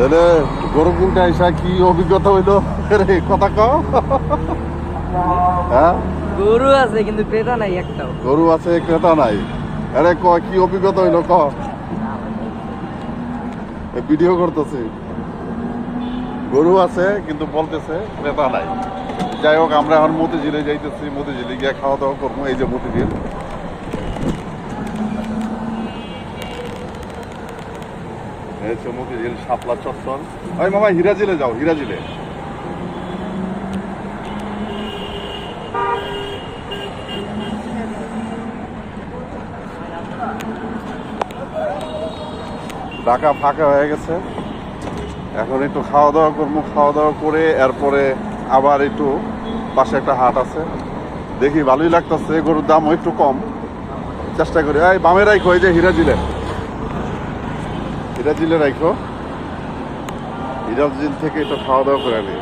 তাহলে গরু কিনতে আইসা কি অভিজ্ঞতা হইলো রে কথা কও। হ্যাঁ গরু আছে কিন্তু ক্রেতা নাই একটাও। গরু আছে ক্রেতা নাই, আরে ক কি অভিজ্ঞতা হইলো ক। ভিডিও করতেছে, গরু আছে কিন্তু বলতেছে ক্রেতা নাই। যাই হোক আমরা এখন মতিঝিলে যাইতেছি, মতিঝিলে গিয়ে খাওয়া দাওয়া করবো। এই যে মতিঝিল, এই হচ্ছে মতিঝিল শাপলা চত্বর। ওই মামা হিরাজিলে যাও, হিরাজিলে। ঢাকা ফাঁকা হয়ে গেছে, এখন একটু খাওয়া দাওয়া করবো। খাওয়া দাওয়া করে এরপরে আবার একটু পাশে একটা হাট আছে, দেখি ভালোই লাগতেছে। গরুর দামও একটু কম, চেষ্টা করি। এই বামে রাখো, এই যে হিরাজিলে, হিরাজিলে রাখো। হিরাজিল থেকে একটু খাওয়া দাওয়া করে আনি।